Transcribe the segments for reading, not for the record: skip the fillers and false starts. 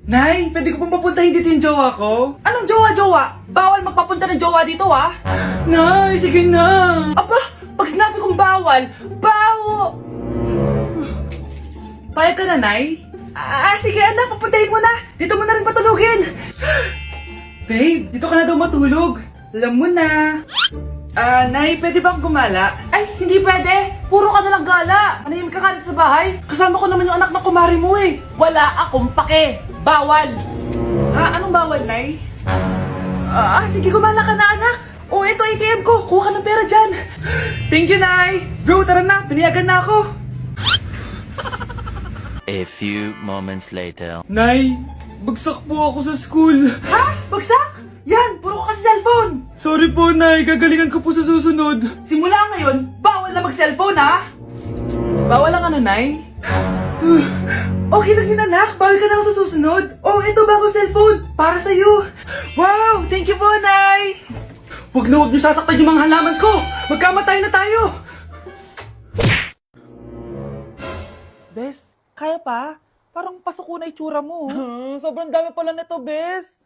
Nay, pwede ko pong papuntahin dito yung jowa ko? Anong jowa-jowa? Bawal magpapunta ng jowa dito, ha? Nay, sige na. Aba, pag sinabi kong bawal, Payag ka na, Nay? sige anak, papuntahin mo na. Dito mo na rin patulugin. Babe, dito ka na daw matulog. Alam mo na. Nay, pwede bang gumala? Ay, hindi pwede. Puro ka nalang gala. Manahimik ka dito sa bahay. Kasama ko naman yung anak ng kumari mo eh. Wala akong pake. Bawal. Ha? Anong bawal, Nay? Sige, gumala ka na anak. Ito ATM ko. Kuha ka ng pera dyan. Thank you, Nay. Bro, tara na. Piniyagan na ako. A few moments later. Nay, bagsak po ako sa school. Ha? Bagsak? Yan, puro ka kasi cellphone. Sorry po, Nay. Gagalingan ko po sa susunod. Simula ngayon, bawal na mag-cellphone ha. Bawal lang ano, Nay? Okay lang yun anak, bawal ka na lang sa susunod. Ito bagong cellphone, para sa'yo. Wow! Thank you po, Nay! Huwag niyo sasaktan yung mga halaman ko! Magkamatay na tayo! Bes, kaya pa? Parang pasuko na itsura mo. Sobrang dami pala nito, Bes.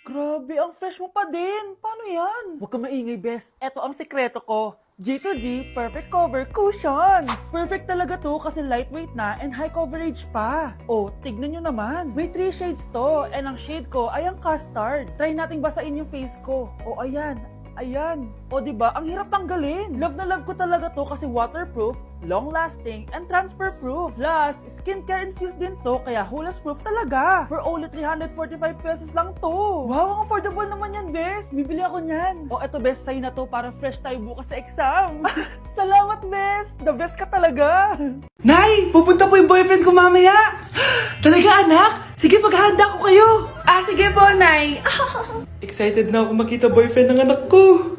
Grabe, ang fresh mo pa din. Paano yan? Huwag kang maingay, Bes. Ito ang sikreto ko. G2G Perfect Cover Cushion. Perfect talaga to kasi lightweight na and high coverage pa. Tignan nyo naman. May 3 shades to and ang shade ko ay ang custard. Try nating basain yung face ko. Ayan. Ayan. Diba? Ang hirap tanggalin. Love na love ko talaga to kasi waterproof, long-lasting, and transfer-proof. Plus, skincare infused din to kaya hulas-proof talaga. For only 345 pesos lang to. Wow, ang affordable naman yan, Bes. Bibili ako niyan. Eto, Bes, sa'yo na to para fresh tayo bukas sa exam. Salamat, Bes. The best ka talaga. Nay! Pupunta po yung boyfriend ko mamaya! Talaga, anak? Sige, paghahanda ko kayo! Sige po, Nay. Excited na ako makita boyfriend ng anak ko!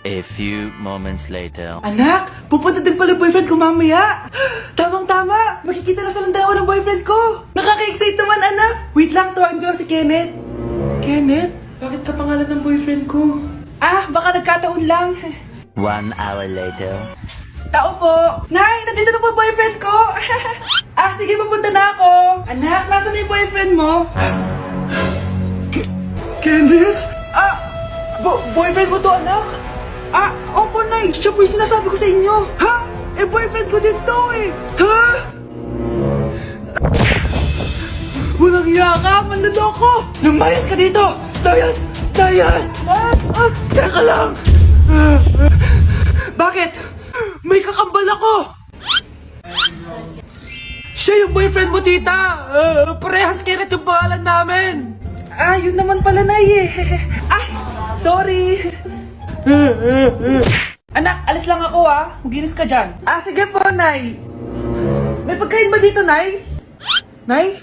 A few moments later. Anak! Pupunta din pala boyfriend ko mamaya! Tamang-tama! Makikita na silang dalawa ng boyfriend ko! Nakaka-excite naman, anak! Wait lang, tawagin ko lang si Kenneth. Kenneth? Bakit ka pangalan ng boyfriend ko? Baka nagkataon lang. 1 hour later. Tao po. Nay, nandito na po boyfriend ko. Sige, papunta na ako. Anak, nasa na yung boyfriend mo? Kenneth? Boyfriend mo to, anak? Opo, Nay. Siya po yung sinasabi ko sa inyo. Ha? Boyfriend ko din to eh. Ha? Walang hiya ka! Manloloko! Lumayas ka dito! Layas! Layas! Teka lang! Bakit? May kakambal ako! Siya yung boyfriend mo, tita! Parehas Kenneth yung pangalan namin! Yun naman pala, Nay eh. Sorry. Anak, alis lang ako Maginis ka dyan. Sige po, Nay. May pagkain ba dito, Nay? Nay?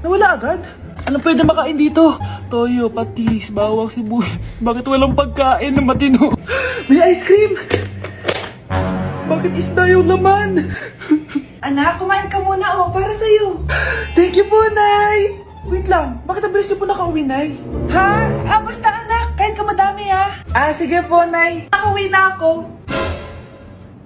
Nawala agad? Ano pwede makain dito? Toyo, patis, bawang, sibuyas. Bakit walang pagkain na matino? May ice cream. Bakit isda yung laman? Anak, kumain ka muna para sa'yo. Thank you po, Nay! Wait lang, bakit ang bilis niyo po nakauwi, Nay? Basta anak, kahit ka madami Sige po, Nay. Nakauwi na ako.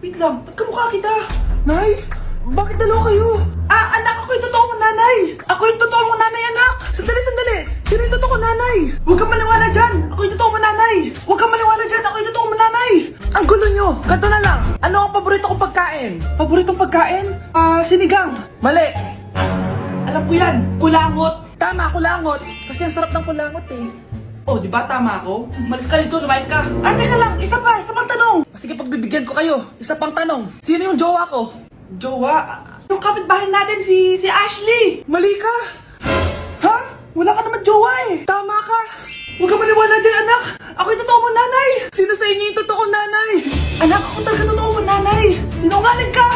Wait lang, ba't kamukha kita? Nay, bakit dalawa kayo? Anak, ako yung totoo mong nanay. Ako yung totoo mong nanay, anak. Sandali! Sino yung totoo ko, Nanay? Huwag kang maniwala dyan. Ako yung totoo mong nanay. Huwag kang maniwala dyan. Ako yung totoo mong nanay. Ang gulo nyo! Ganto na lang! Ano ang paborito kong pagkain? Paboritong pagkain? Sinigang. Mali! Alam ko yan. Kulangot. Tama, kulangot! Kasi ang sarap ng kulangot eh. Di ba tama ako? Malis ka dito, lumayas ka. Teka lang, isa pang tanong. Sige, pagbibigyan ko kayo. Isa pang tanong. Sino yung jowa ko? Jowa? Yung kapitbahay natin, si Ashley. Mali ka! Ha? Wala ka naman jowa eh. Tama ka! Huwag ka maniwala dyan, anak. Ako yung totoo mong nanay. Sino sa inyo yung totoo kong nanay? Anak, ako talaga totoo mong nanay. Sinungaling ka.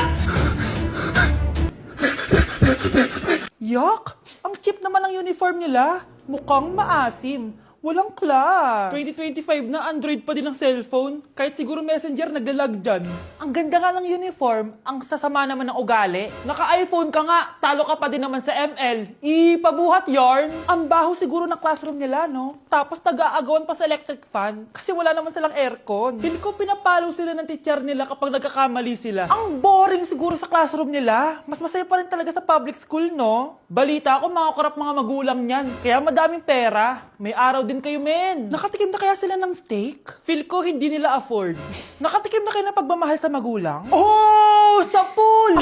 Yak! Ang cheap naman ang uniform nila. Mukhang maasim. Walang class. 2025 na Android pa din ang cellphone. Kahit siguro Messenger naglalag dyan. Ang ganda nga ng uniform, ang sasama naman ng ugali. Naka-iPhone ka nga, talo ka pa din naman sa ML. Ipabuhat yarn. Ang baho siguro ng classroom nila, no? Tapos nag-aagawan pa sa electric fan kasi wala naman silang aircon. Feel ko pinapalo sila ng teacher nila kapag nagkakamali sila. Ang boring siguro sa classroom nila. Mas masaya pa rin talaga sa public school, no? Balita ko mga korap mga magulang niyan. Kaya madaming pera. May araw din kayo, men. Nakatikim na kaya sila ng steak? Feel ko hindi nila afford. Nakatikim na kayo ng pagmamahal sa magulang? Oh, sa pool!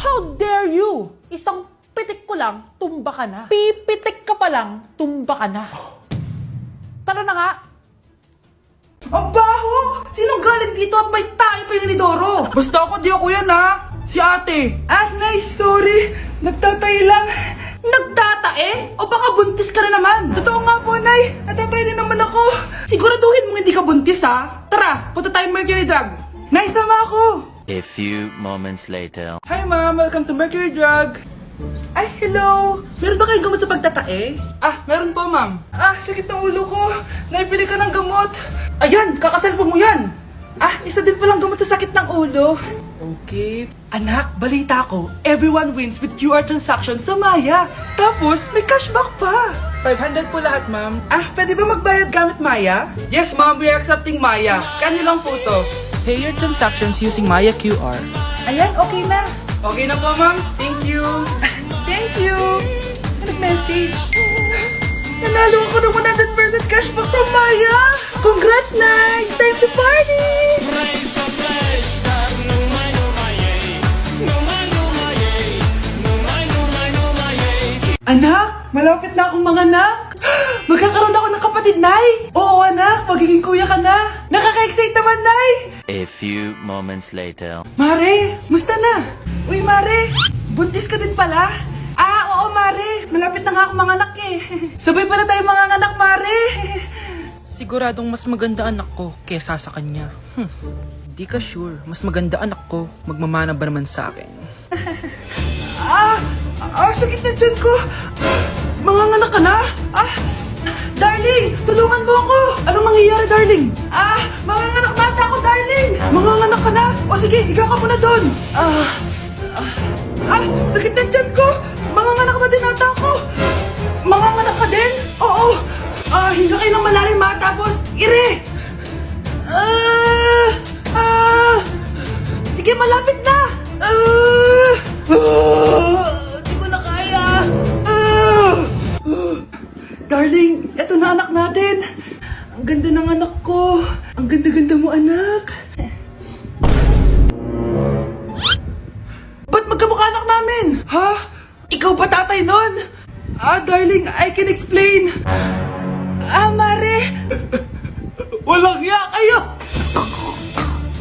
How dare you? Isang pitik ko lang, tumba ka na. Pipitik ka pa lang, tumba ka na. Tara na nga. Ang baho! Sinong galing dito at may tayo pa yung inidoro? Basta ako, di ako yan ha! Si ate! Ah, Nay, sorry! Nagtatay lang! Nagtatae? O baka buntis ka na naman? Totoo nga po, Nay! Natatay din naman ako! Siguraduhin mo hindi ka buntis ha! Tara, punta tayo Mercury Drug! Nay, sama ako! A few moments later. Hi ma'am, welcome to Mercury Drug! Ay, hello! Meron ba kayong gamot sa pagtatae? Ah, meron po ma'am. Ah, sakit ng ulo ko! Naipili ka ng gamot! Ayan, kakaselfon mo yan! Ah, isa din palang gamot sa sakit ng ulo. Okay. Anak, balita ko, everyone wins with QR transaction sa Maya. Tapos, may cashback pa. 500 po lahat, ma'am. Ah, pwede ba magbayad gamit Maya? Yes, ma'am. We are accepting Maya. Kano lang po to? Pay your transactions using Maya QR. Ayan, okay na. Okay na po, ma'am. Thank you. Thank you. Nag-message. Nanalo ako ng 100% cashback from Maya. Congrats, Nay! Time to party! Anak, malapit na akong manganak. Magkakaroon ako ng kapatid, Nay. Oo, anak, magiging kuya ka na. Nakaka-excite naman, Nay. A few moments later. Mare, musta na? Uy, Mare, buntis ka din pala? Ah, oo, Mare. Malapit na nga akong manganak eh. Sabay pala tayo manganganak, Mare. Siguradong mas maganda anak ko kesa sa kanya. Di ka sure, mas maganda anak ko, magmamana ba naman sa akin? Sakit na dyan ko. Manganganak ka na? Darling, tulungan mo ako. Anong mangyayari, darling? Manganganak mata ako, darling. Manganganak ka na? O sige, ikaw ka muna doon. Sakit na dyan ko. Manganganak na din ata ako. Manganganak ka din? Oo. Hinga kayo ng malalim ha, tapos ire. Sige, malapit na. Di ko na kaya. Darling, eto na anak natin. Ang ganda ng anak ko. Ang ganda-ganda mo, anak. Ba't magkamukha anak namin? Ha? Ikaw ba tatay nun? Darling, I can explain. Mare. Walang hiya kayo.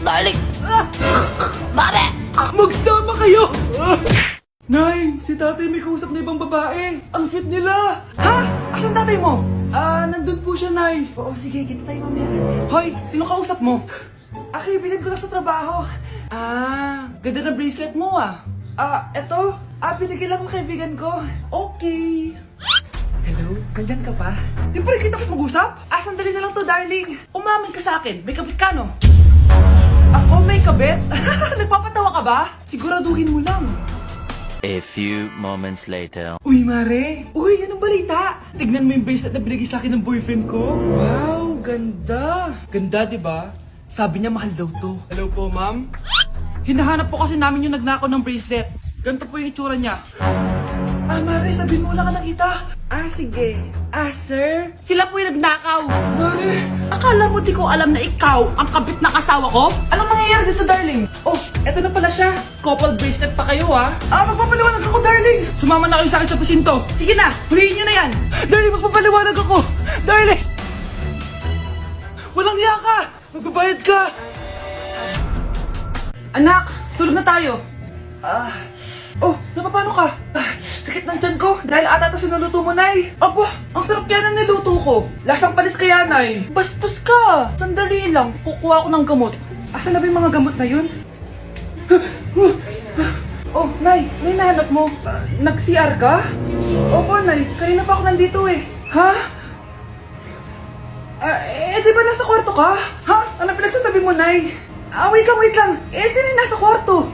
Darling! Mare! Magsama kayo! Nay, si tatay may kausap na ibang babae. Ang sweet nila. Ha? Asan tatay mo? Nandun po siya, Nay. Oo, sige, kita tayo mamaya. Hoy, sino kausap mo? Kaibigan ko lang sa trabaho. Ganda na bracelet mo eto. Binigyan lang ng kaibigan ko. Okay. Hello? Nandyan ka pa? Di pa rin kita mas mag-usap? Sandali na lang to, darling. Umamin ka sa akin. May kabit ka, no? Ako may kabit? Nagpapatawa ka ba? Siguraduhin mo lang. A few moments later. Uy, Mare! Uy, anong balita? Tignan mo yung bracelet na binigay sa akin ng boyfriend ko. Wow, ganda! Ganda, di ba? Sabi niya mahal daw to. Hello po, ma'am? Hinahanap po kasi namin yung nagnakaw ng bracelet. Ganito po yung itsura niya. Mare, sabihin mo lang ka nakita. Sige. Sir? Sila po yung nagnakaw. Mare! Akala mo di ko alam na ikaw ang kabit na kasawa ko? Anong mangyayari dito, darling? Oh, eto na pala siya. Couple bracelet pa kayo, magpapaliwanag ako, darling. Sumama na kayo sa akin sa presinto. Sige na, huliin nyo na yan. Darling, magpapaliwanag ako. Darling! Walang hiya ka. Magbabayad ka. Anak, tulog na tayo. Napapano ka? Sakit ng tiyan ko dahil ata ito sinuluto mo, Nay. Aba, ang sarap kaya na niluto ko. Lasang panis kaya, Nay. Bastos ka. Sandali lang, kukuha ko ng gamot. Asan na ba yung mga gamot na yun? Nay, may nahanap mo. Nag-CR ka? Opo, Nay. Kanina pa ako nandito eh. Ha? Di ba nasa kwarto ka? Ha? Ano pinagsasabi mo, Nay? Wait lang. Sino yung nasa kwarto?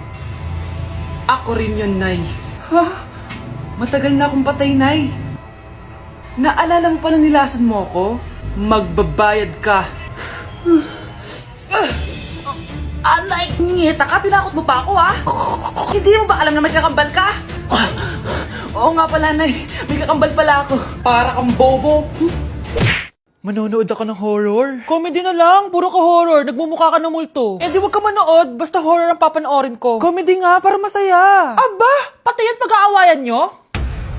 Ako rin yun, Nay. Ha? Matagal na akong patay, Nay. Naalala mo pa na nilason mo ako? Magbabayad ka. Nay, ngita ka, tinakot mo pa ako, ha? Hindi mo ba alam na may kakambal ka? Oo nga pala, Nay. May kakambal pala ako. Para kang bobo. Manonood ako ng horror? Comedy na lang, puro ka horror, nagmumukha ka ng multo. Di wag ka manood, basta horror ang papanoorin ko. Comedy nga, para masaya. Aba, pati yan pag-aawayan nyo?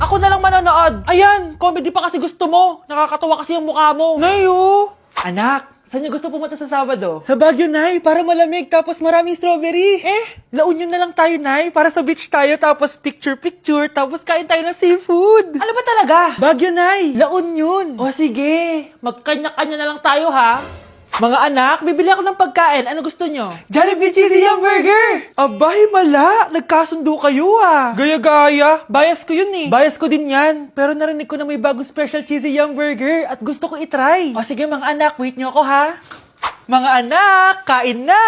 Ako na lang manonood. Ayan, comedy pa kasi gusto mo. Nakakatawa kasi yung mukha mo. Nayo! Anak, saan niyo gusto pumunta sa Sabado? Sa Baguio, Nay, para malamig tapos maraming strawberry. La Union na lang tayo, Nay, para sa beach tayo tapos picture, tapos kain tayo ng seafood. Ano ba talaga? Baguio, Nay, La Union. O sige, magkanya-kanya na lang tayo, ha? Mga anak, bibili ako ng pagkain. Ano gusto nyo? Jollibee Cheesy Yum Burger! Abay, mala! Nagkasundo kayo, ah! Gaya-gaya! Bias ko yun, eh. Bias ko din yan. Pero narinig ko na may bagong special Cheesy Yum Burger at gusto ko itry. O sige, mga anak, wait nyo ako, ha? Mga anak, kain na!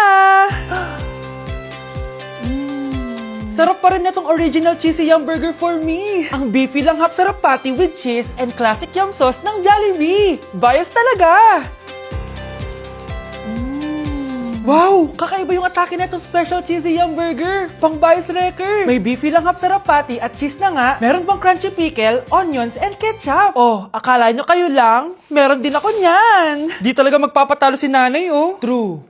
Sarap pa rin na tong original Cheesy Yum Burger for me. Ang beefy lang hap sarap patty with cheese and classic yum sauce ng Jollibee. Bias talaga! Wow! Kakaiba yung atake na itong special cheesy yum burger. Pang bias wrecker. May beefy lang hap sarap patty at cheese na nga. Meron pang crunchy pickle, onions, and ketchup. Oh, akala nyo kayo lang? Meron din ako niyan. Di talaga magpapatalo si nanay, oh. True.